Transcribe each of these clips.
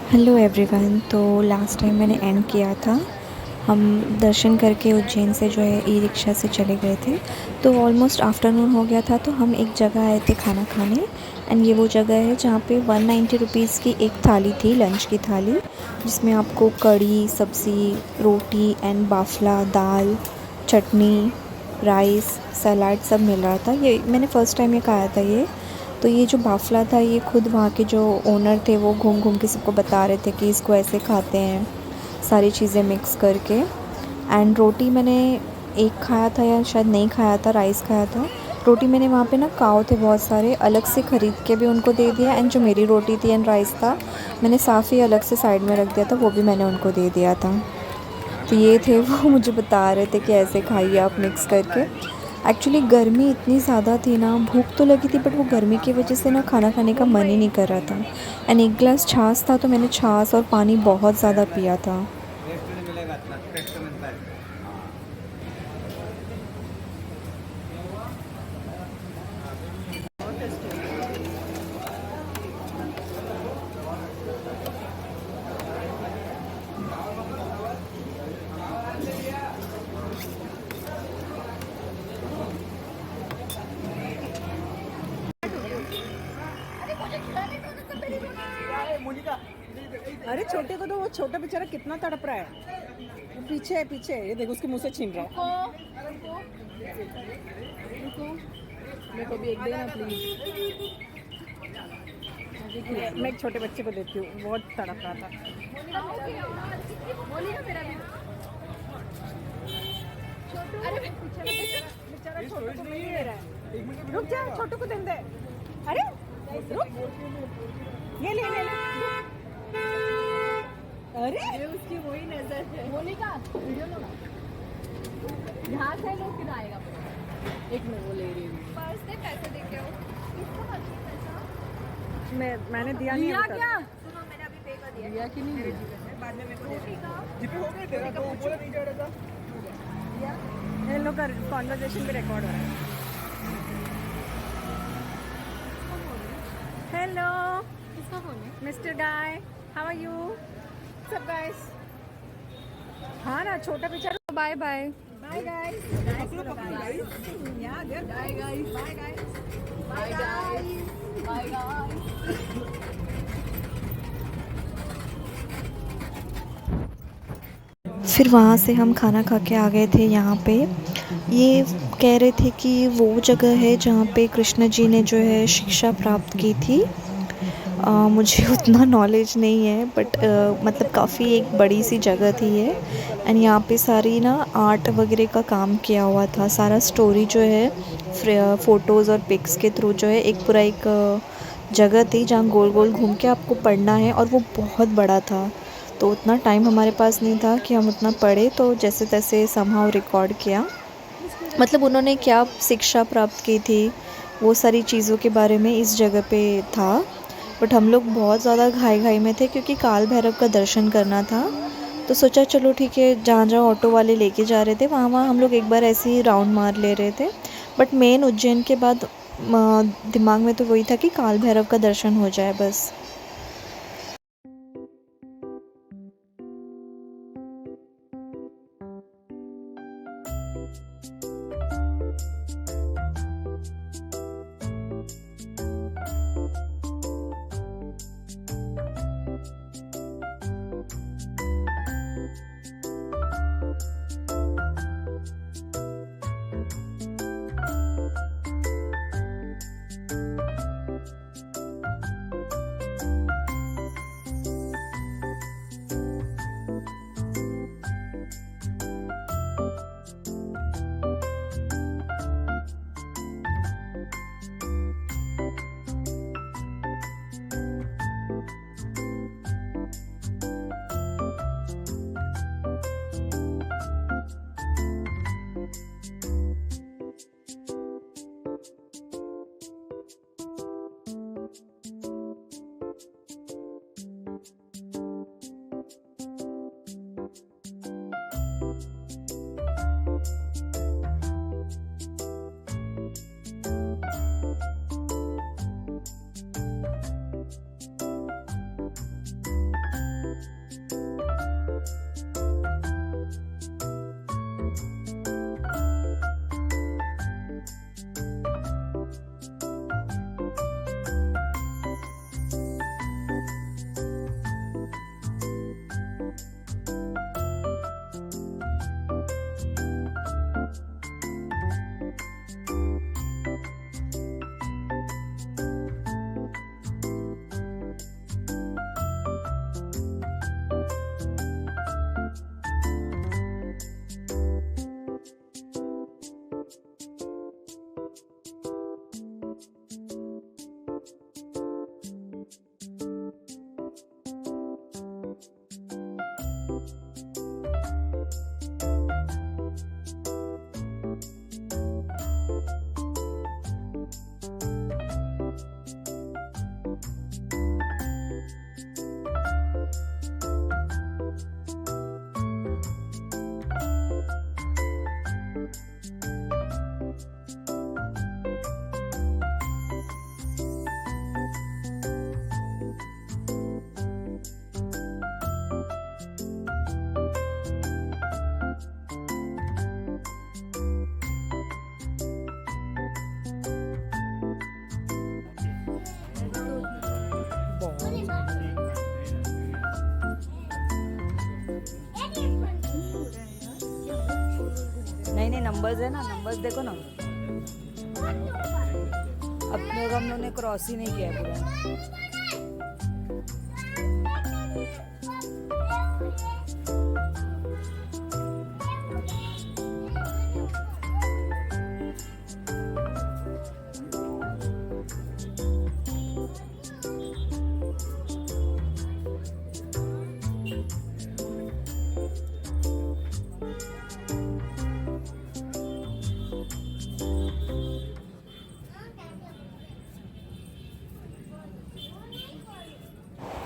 Hello everyone. तो last time मैंने and किया था, हम दर्शन करके उज्जैन से जो है ई रिक्शा से चले गए थे। तो ऑलमोस्ट आफ्टरनून हो गया था, तो हम एक जगह आए थे खाना खाने। एंड ये वो जगह है जहाँ पे 190 रुपीज़ की एक थाली थी, लंच की थाली, जिसमें आपको कढ़ी, सब्ज़ी, रोटी एंड बाफला, दाल, चटनी, राइस, सलाद सब मिल रहा था। ये मैंने फ़र्स्ट टाइम ये खाया था ये। तो ये जो बाफला था, ये खुद वहाँ के जो ओनर थे वो घूम घूम के सबको बता रहे थे कि इसको ऐसे खाते हैं, सारी चीज़ें मिक्स करके। एंड रोटी मैंने एक खाया था या शायद नहीं खाया था, राइस खाया था। रोटी मैंने वहाँ पे ना काव थे बहुत सारे, अलग से ख़रीद के भी उनको दे दिया। एंड जो मेरी रोटी थी एंड राइस था, मैंने साफ़ ही अलग से साइड में रख दिया था, वो भी मैंने उनको दे दिया था। तो ये थे वो मुझे बता रहे थे कि ऐसे खाइए आप मिक्स करके। एक्चुअली गर्मी इतनी ज़्यादा थी ना, भूख तो लगी थी, बट वो गर्मी की वजह से ना खाना खाने का मन ही नहीं कर रहा था। एंड एक गिलास छाछ था, तो मैंने छाछ और पानी बहुत ज़्यादा पिया था। अरे छोटे को तो वो छोटा बेचारा कितना तड़प रहा है। वो पीछे है, पीछे है। ये देखो उसके मुंह से छीन रहा है। रुको, मेरे को भी एक देना प्लीज। मैं एक छोटे बच्चे को देती हूँ, बहुत तड़प रहा था। बेचारा छोटू को नहीं दे रहा है। रुक जा, छोटू को दे। अरे रुक, ये ले ले ले। अरे ये उसकी वही नजर है। मोनिका वीडियो लो ना, यहाँ से लोग किधर आएगा। एक मिनट, वो ले रही है पर्स दे, पैसे दे के आओ। मैंने दिया नहीं है क्या? सुनो, मैंने अभी पे कर दिया कि नहीं दिया? बाद में मेरे को जितने हो गए तेरा तो ऊपर नहीं जा रहा था। इन लोग का कॉन्वर्सेशन भी रिकॉर्ड हो रहा है। हेलो, किसका फोन है? Mister guy, how are you सब गाइस? हाँ ना, छोटा बेचारा। Bye bye bye guys. Bye guys, bye guys, bye guys, bye guys. फिर वहाँ से हम खाना खा के आ गए थे यहाँ पे। ये कह रहे थे कि वो जगह है जहाँ पे कृष्ण जी ने जो है शिक्षा प्राप्त की थी। मुझे उतना नॉलेज नहीं है, बट मतलब काफ़ी एक बड़ी सी जगह थी ये। एंड यहाँ पे सारी ना आर्ट वगैरह का काम किया हुआ था, सारा स्टोरी जो है फ़ोटोज़ और पिक्स के थ्रू जो है एक पूरा एक जगह थी जहाँ गोल गोल घूम के आपको पढ़ना है, और वो बहुत बड़ा था। तो उतना टाइम हमारे पास नहीं था कि हम उतना पढ़े, तो जैसे तैसे समहाउ रिकॉर्ड किया। मतलब उन्होंने क्या शिक्षा प्राप्त की थी, वो सारी चीज़ों के बारे में इस जगह पे था। बट हम लोग बहुत ज़्यादा घाई-घाई में थे क्योंकि काल भैरव का दर्शन करना था। तो सोचा चलो ठीक है, जहाँ-जहाँ ऑटो वाले लेके जा रहे थे वहाँ-वहाँ हम लोग एक बार ऐसे ही राउंड मार ले रहे थे। बट मेन उज्जैन के बाद दिमाग में तो वही था कि काल भैरव का दर्शन हो जाए बस। नहीं नहीं, नंबर्स है ना, नंबर्स देखो ना। अब हम लोगों ने क्रॉस ही नहीं किया पूरा।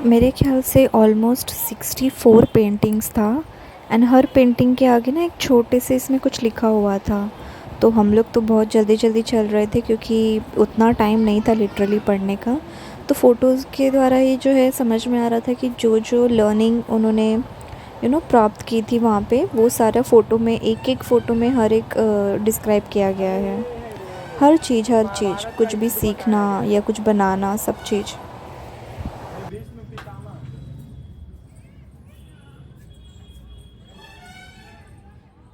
मेरे ख्याल से ऑलमोस्ट 64 पेंटिंग्स था एंड हर पेंटिंग के आगे ना एक छोटे से इसमें कुछ लिखा हुआ था। तो हम लोग तो बहुत जल्दी जल्दी चल रहे थे क्योंकि उतना टाइम नहीं था लिटरली पढ़ने का। तो फ़ोटोज़ के द्वारा ही जो है समझ में आ रहा था कि जो जो लर्निंग उन्होंने प्राप्त की थी वहाँ पे, वो सारा फ़ोटो में, एक एक फ़ोटो में हर एक डिस्क्राइब किया गया है। हर चीज़ कुछ भी सीखना या कुछ बनाना, सब चीज़।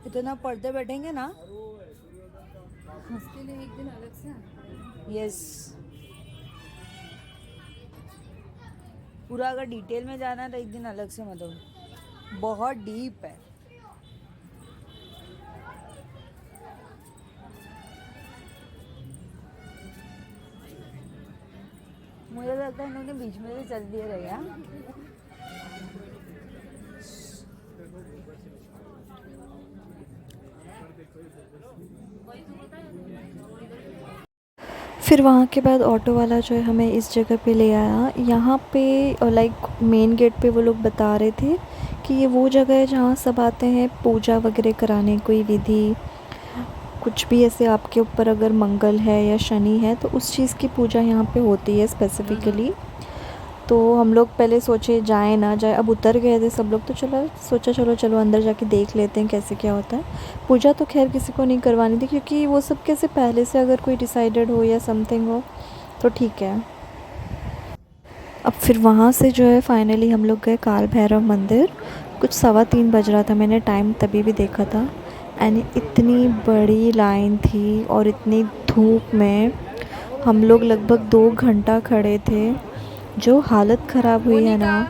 इतना पढ़ते बैठेंगे ना, उसके लिए एक दिन अलग से यस। पूरा अगर डिटेल में जाना है तो एक दिन अलग से, मतलब बहुत डीप है। मुझे लगता है इन्होंने बीच में से चल दिए रहेगा। फिर वहाँ के बाद ऑटो वाला जो है हमें इस जगह पे ले आया। यहाँ पे लाइक मेन गेट पे वो लोग बता रहे थे कि ये वो जगह है जहाँ सब आते हैं पूजा वगैरह कराने, कोई विधि, कुछ भी ऐसे आपके ऊपर अगर मंगल है या शनि है तो उस चीज़ की पूजा यहाँ पे होती है स्पेसिफ़िकली। तो हम लोग पहले सोचे जाए ना जाए, अब उतर गए थे सब लोग तो सोचा चलो अंदर जाके देख लेते हैं कैसे क्या होता है। पूजा तो खैर किसी को नहीं करवानी थी क्योंकि वो सब कैसे पहले से अगर कोई डिसाइडेड हो या समथिंग हो तो ठीक है। अब फिर वहाँ से जो है फाइनली हम लोग गए काल भैरव मंदिर। कुछ 3:15 बज रहा था, मैंने टाइम तभी भी देखा था। एंड इतनी बड़ी लाइन थी और इतनी धूप में हम लोग लगभग 2 घंटा खड़े थे। जो हालत ख़राब हुई है ना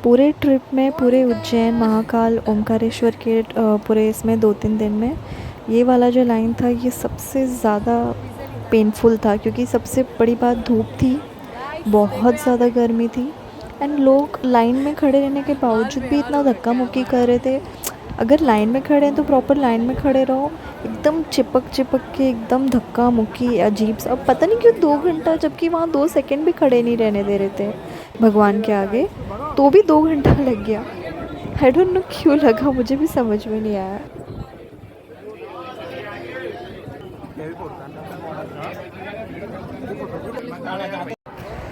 पूरे ट्रिप में, पूरे उज्जैन, महाकाल, ओंकारेश्वर के पूरे इसमें 2-3 दिन में, ये वाला जो लाइन था ये सबसे ज़्यादा पेनफुल था क्योंकि सबसे बड़ी बात धूप थी, बहुत ज़्यादा गर्मी थी एंड लोग लाइन में खड़े रहने के बावजूद भी इतना धक्का मुक्की कर रहे थे। अगर लाइन में खड़े हैं तो प्रॉपर लाइन में खड़े रहो, एकदम चिपक के एकदम धक्का मुक्की अजीब सा। अब पता नहीं क्यों 2 घंटा, जबकि वहाँ 2 सेकंड भी खड़े नहीं रहने दे रहे थे भगवान के आगे, तो भी 2 घंटा लग गया। आई डोंट नो क्यों लगा, मुझे भी समझ में नहीं आया।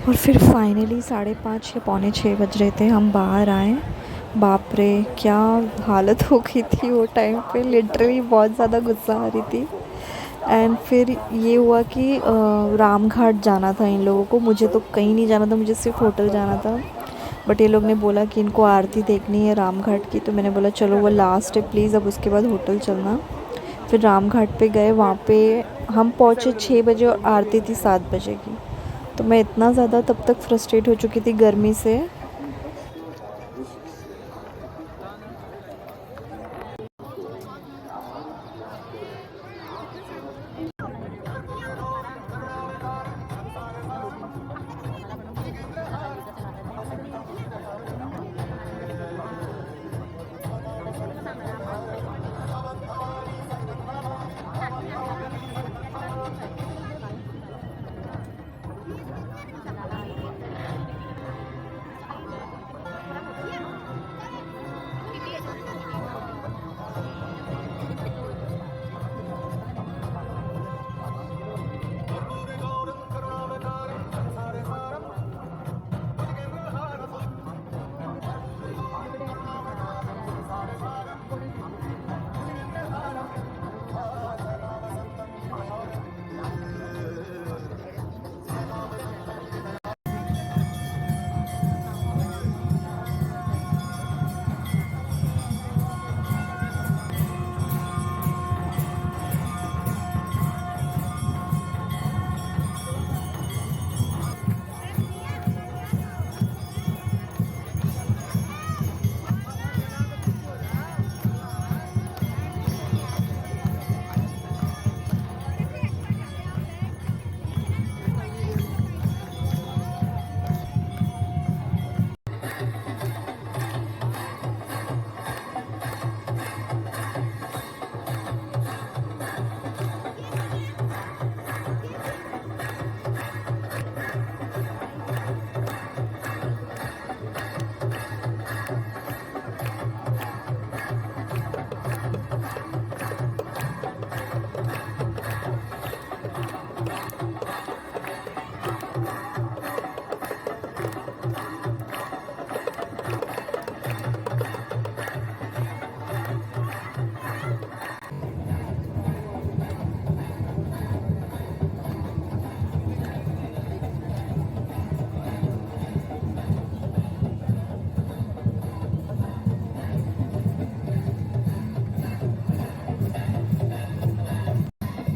और फिर फाइनली 5:30 या 5:45 बज रहे थे, हम बाहर आए बाप रे, क्या हालत हो गई थी वो टाइम पे, लिटरली बहुत ज़्यादा गुस्सा आ रही थी। एंड फिर ये हुआ कि राम घाट जाना था इन लोगों को, मुझे तो कहीं नहीं जाना था, मुझे सिर्फ होटल जाना था। बट ये लोग ने बोला कि इनको आरती देखनी है राम घाट की, तो मैंने बोला चलो वो लास्ट है प्लीज़, अब उसके बाद होटल चलना। फिर राम घाट पे गए, वहाँ पे हम पहुँचे 6 बजे और आरती थी 7 बजे की। तो मैं इतना ज़्यादा तब तक फ्रस्ट्रेट हो चुकी थी गर्मी से।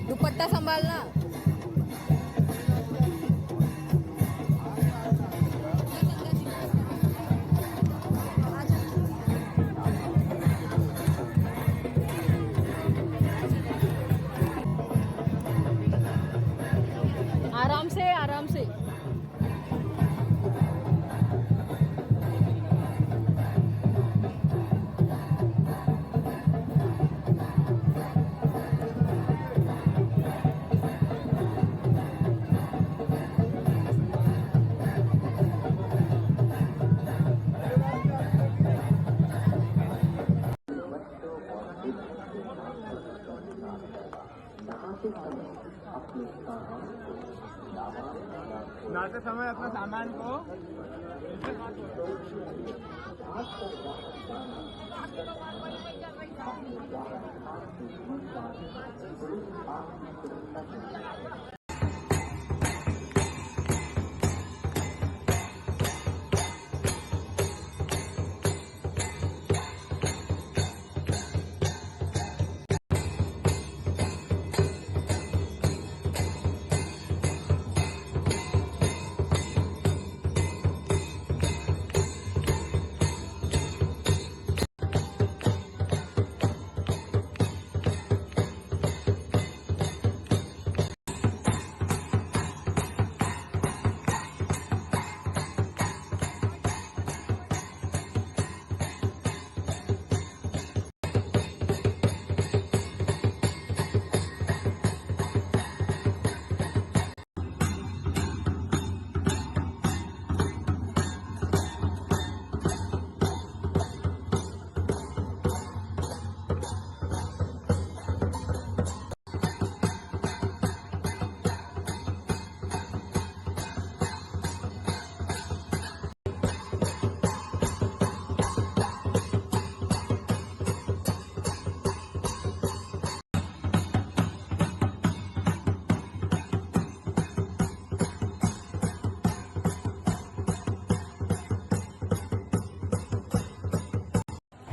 दुपट्टा संभालना। आराम से आराम से। लाते समय अपना सामान को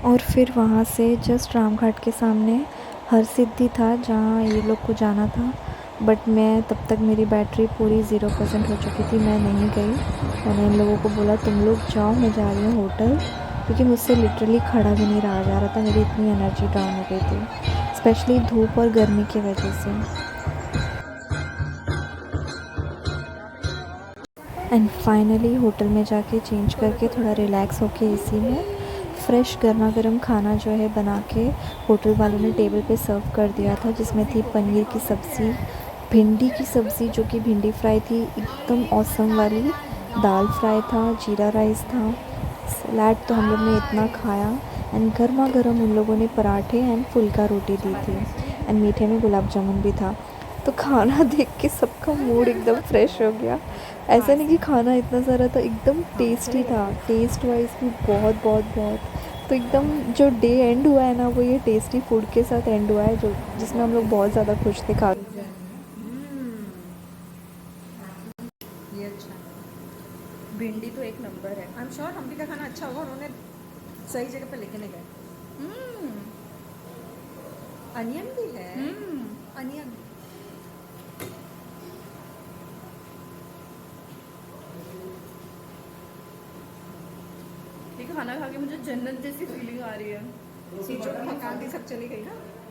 और फिर वहाँ से जस्ट रामघाट के सामने हरसिद्धि था जहाँ ये लोग को जाना था, बट मैं तब तक मेरी बैटरी पूरी 0% हो चुकी थी, मैं नहीं गई। मैंने इन लोगों को बोला तुम लोग जाओ, मैं जा रही हूँ होटल, क्योंकि मुझसे लिटरली खड़ा भी नहीं रहा जा रहा था, मेरी इतनी एनर्जी डाउन हो गई थी, स्पेशली धूप और गर्मी की वजह से। एंड फाइनली होटल में जाके चेंज करके थोड़ा रिलैक्स होके एसी में फ्रेश गर्मा गर्म खाना जो है बना के होटल वालों ने टेबल पे सर्व कर दिया था, जिसमें थी पनीर की सब्ज़ी, भिंडी की सब्ज़ी जो कि भिंडी फ्राई थी एकदम ऑसम वाली, दाल फ्राई था, जीरा राइस था, सलाद तो हम लोग ने इतना खाया, एंड गर्मा गर्म उन लोगों ने पराठे एंड फुल्का रोटी दी थी, एंड मीठे में गुलाब जामुन भी था। तो खाना देख के सबका मूड एकदम फ्रेश हो गया। ऐसा नहीं कि खाना इतना सारा था, एकदम टेस्टी था, टेस्ट वाइज भी बहुत बहुत बहुत। तो एकदम जो डे एंड हुआ है ना, वो ये टेस्टी फूड के साथ एंड हुआ है, जो जिसमें हम लोग बहुत ज़्यादा खुश थे खा। ये अच्छा है, भिंडी तो एक नंबर है। आई एम श्योर हम्पी का खाना अच्छा होगा, उन्होंने सही जगह पे लेके नहीं गए। अनियन भी है, अनियन। ये खाना खा के मुझे जन्नत जैसी फीलिंग आ रही है। सीचो की थकान भी सब चली गई ना।